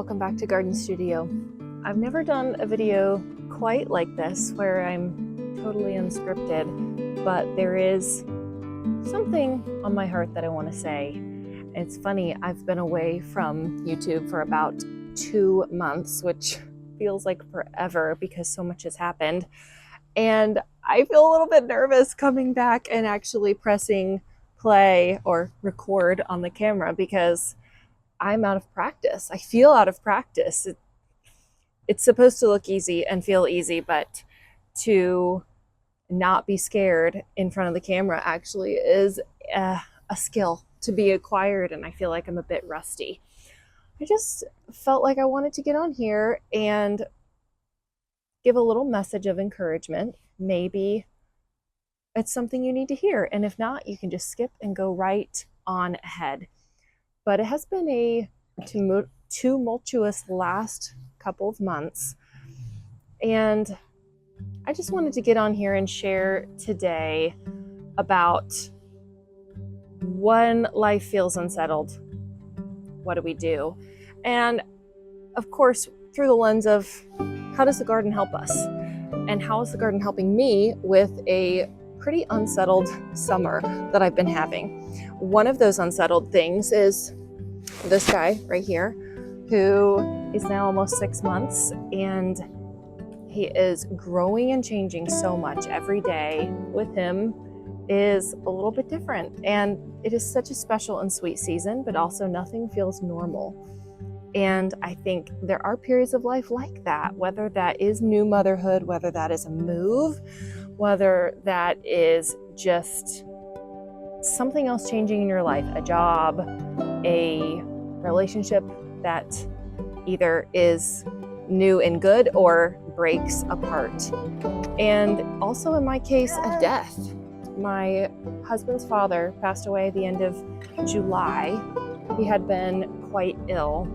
welcome back to Garden Studio. I've never done a video quite like this where I'm totally unscripted, but there is something on my heart that I want to say. It's funny, I've been away from YouTube for about 2 months, which feels like forever because so much has happened. And I feel a little bit nervous coming back and actually pressing play or record on the camera because I'm out of practice. I feel out of practice. It's supposed to look easy and feel easy, but to not be scared in front of the camera actually is a skill to be acquired, and I feel like I'm a bit rusty. I just felt like I wanted to get on here and give a little message of encouragement. Maybe it's something you need to hear, and if not, you can just skip and go right on ahead. But it has been a tumultuous last couple of months, and I just wanted to get on here and share today about when life feels unsettled. What do we do? And of course, through the lens of how does the garden help us? And how is the garden helping me with a pretty unsettled summer that I've been having? One of those unsettled things is this guy right here, who is now almost 6 months, and he is growing and changing so much every day. With him is a little bit different, and it is such a special and sweet season, but also nothing feels normal. And I think there are periods of life like that, whether that is new motherhood, whether that is a move, whether that is just something else changing in your life, a job, a relationship that either is new and good or breaks apart. And also in my case, a death. My husband's father passed away at the end of July. He had been quite ill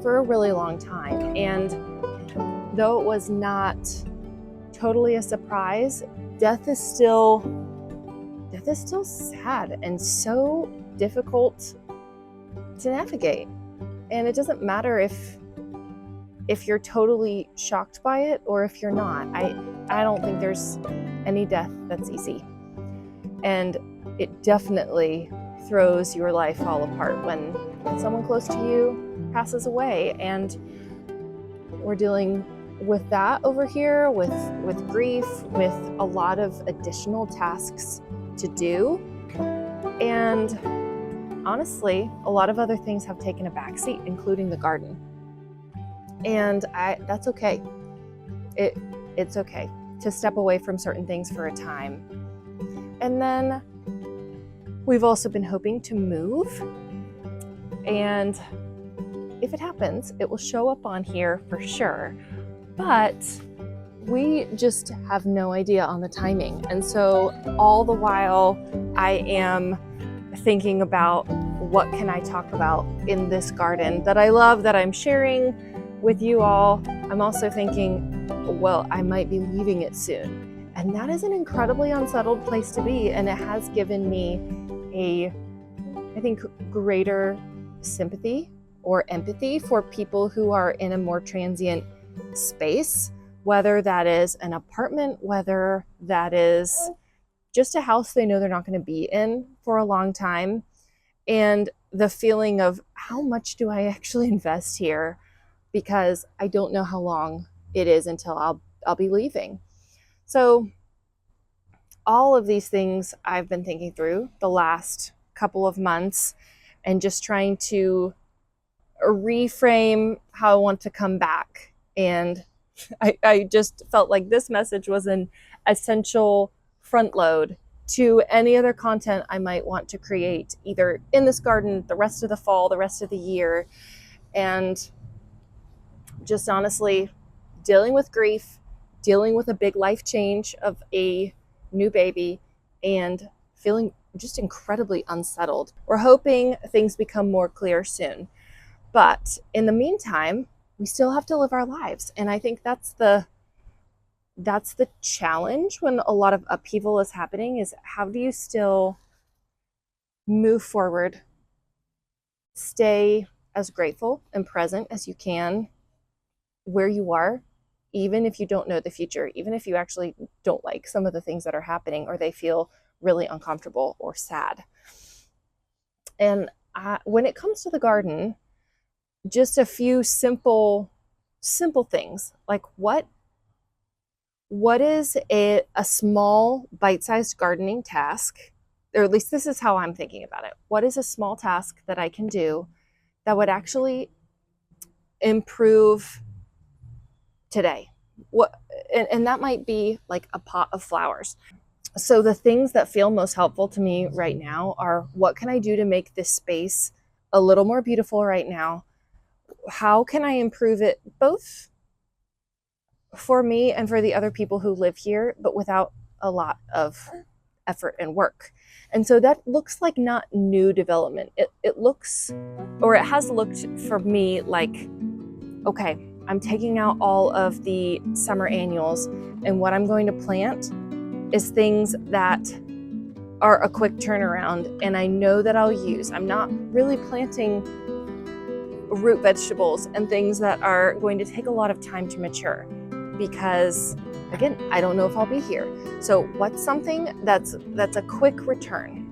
for a really long time. And though it was not totally a surprise, death is still sad and so difficult to navigate. And it doesn't matter if you're totally shocked by it or if you're not. I don't think there's any death that's easy. And it definitely throws your life all apart when someone close to you passes away. And we're dealing with that over here, with grief, with a lot of additional tasks to do. And honestly, a lot of other things have taken a backseat, including the garden. And that's okay. It's okay to step away from certain things for a time. And then we've also been hoping to move. And if it happens, it will show up on here for sure. But we just have no idea on the timing. And so all the while I am thinking about what can I talk about in this garden that I love, that I'm sharing with you all, I'm also thinking, well, I might be leaving it soon. And that is an incredibly unsettled place to be. And it has given me I think, greater sympathy or empathy for people who are in a more transient space, whether that is an apartment, whether that is just a house they know they're not going to be in for a long time. And the feeling of how much do I actually invest here, because I don't know how long it is until I'll be leaving. So all of these things I've been thinking through the last couple of months and just trying to reframe how I want to come back. And I just felt like this message was an essential front load to any other content I might want to create, either in this garden, the rest of the fall, the rest of the year. And just honestly dealing with grief, dealing with a big life change of a new baby, and feeling just incredibly unsettled. We're hoping things become more clear soon. But in the meantime, we still have to live our lives. And I think that's the challenge when a lot of upheaval is happening, is how do you still move forward, stay as grateful and present as you can where you are, even if you don't know the future, even if you actually don't like some of the things that are happening or they feel really uncomfortable or sad. And when it comes to the garden, just a few simple things, like what is a small bite-sized gardening task, or at least this is how I'm thinking about it. What is a small task that I can do that would actually improve today? And that might be like a pot of flowers. So the things that feel most helpful to me right now are, what can I do to make this space a little more beautiful right now? How can I improve it both for me and for the other people who live here, but without a lot of effort and work? And so that looks like not new development. It looks, or it has looked for me like, okay, I'm taking out all of the summer annuals, and what I'm going to plant is things that are a quick turnaround and I know that I'll use. I'm not really planting root vegetables and things that are going to take a lot of time to mature, because again, I don't know if I'll be here. So what's something that's a quick return?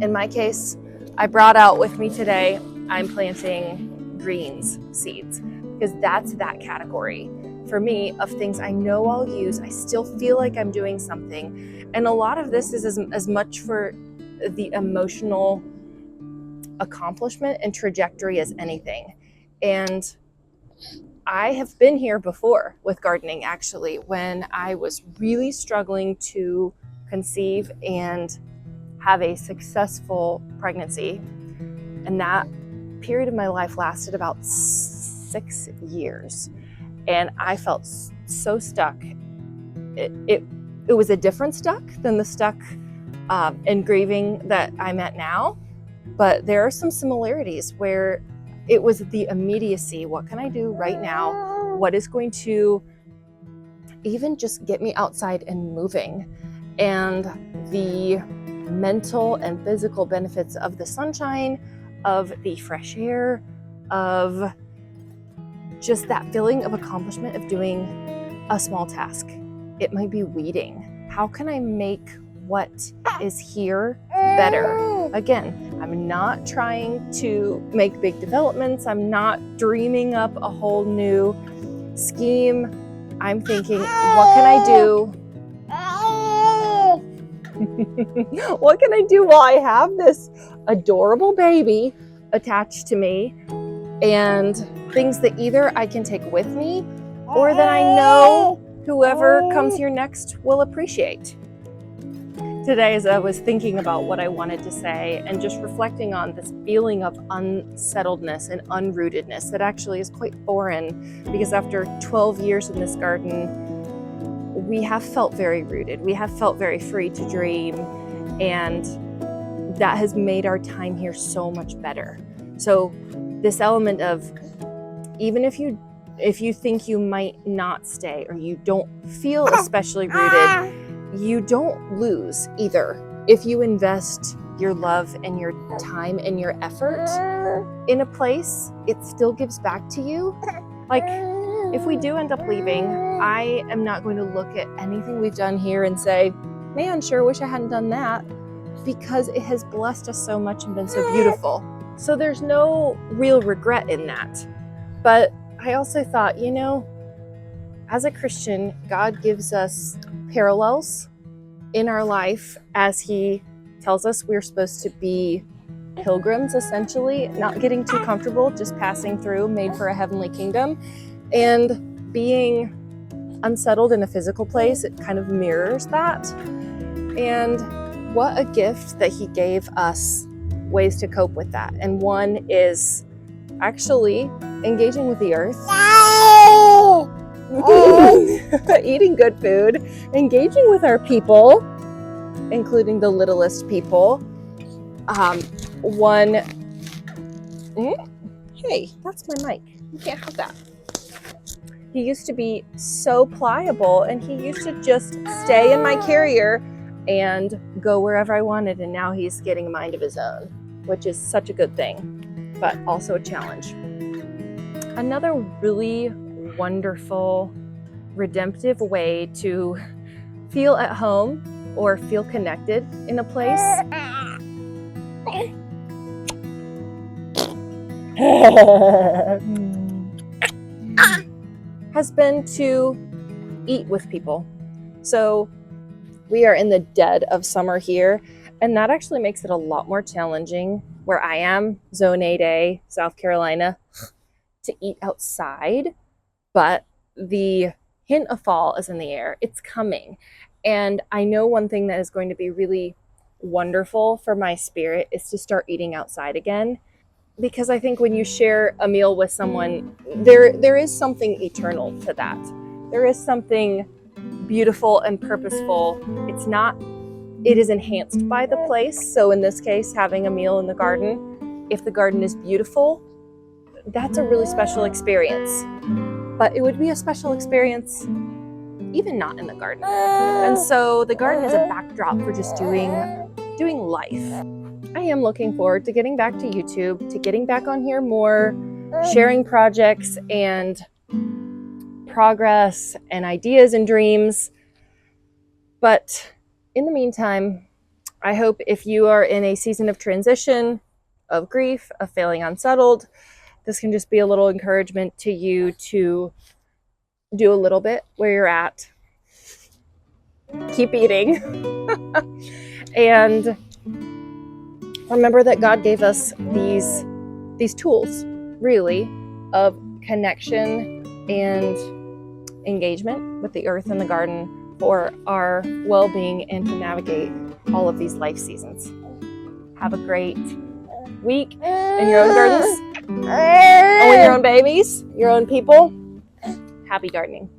In my case, I brought out with me today, I'm planting greens seeds, because that's that category for me of things I know I'll use. I still feel like I'm doing something. And a lot of this is as much for the emotional accomplishment and trajectory as anything. And I have been here before with gardening, actually, when I was really struggling to conceive and have a successful pregnancy. And that period of my life lasted about 6 years. And I felt so stuck. It was a different stuck than the stuck and grieving that I'm at now. But there are some similarities where it was the immediacy. What can I do right now? What is going to even just get me outside and moving? And the mental and physical benefits of the sunshine, of the fresh air, of just that feeling of accomplishment of doing a small task. It might be weeding. How can I make what is here better? Again, I'm not trying to make big developments. I'm not dreaming up a whole new scheme. I'm thinking, what can I do? What can I do while I have this adorable baby attached to me, and things that either I can take with me or that I know whoever comes here next will appreciate. Today, as I was thinking about what I wanted to say and just reflecting on this feeling of unsettledness and unrootedness that actually is quite foreign, because after 12 years in this garden, we have felt very rooted. We have felt very free to dream, and that has made our time here so much better. So this element of, even if you think you might not stay or you don't feel especially rooted, you don't lose either. If you invest your love and your time and your effort in a place, it still gives back to you. Like, if we do end up leaving, I am not going to look at anything we've done here and say, man, sure wish I hadn't done that, because it has blessed us so much and been so beautiful. So there's no real regret in that. But I also thought, as a Christian, God gives us parallels in our life as He tells us we're supposed to be pilgrims, essentially, not getting too comfortable, just passing through, made for a heavenly kingdom. And being unsettled in a physical place, it kind of mirrors that. And what a gift that He gave us ways to cope with that. And one is actually engaging with the earth, eating good food, engaging with our people, including the littlest people. Hey, that's my mic. You can't have that. He used to be so pliable, and he used to just stay in my carrier and go wherever I wanted, and now he's getting a mind of his own, which is such a good thing. but also a challenge. Another really wonderful, redemptive way to feel at home or feel connected in a place has been to eat with people. So we are in the dead of summer here, and that actually makes it a lot more challenging where I am, Zone 8A, South Carolina, to eat outside. But the hint of fall is in the air. It's coming. And I know one thing that is going to be really wonderful for my spirit is to start eating outside again. Because I think when you share a meal with someone, there is something eternal to that. There is something beautiful and purposeful. It is enhanced by the place. So in this case, having a meal in the garden, if the garden is beautiful, that's a really special experience. But it would be a special experience even not in the garden. And so the garden is a backdrop for just doing life. I am looking forward to getting back to YouTube, to getting back on here more, sharing projects and progress and ideas and dreams. But in the meantime, I hope if you are in a season of transition, of grief, of feeling unsettled, this can just be a little encouragement to you to do a little bit where you're at. Keep eating. And remember that God gave us these tools, really, of connection and engagement with the earth and the garden for our well-being and to navigate all of these life seasons. Have a great week in your own gardens, and with your own babies, your own people. Happy gardening.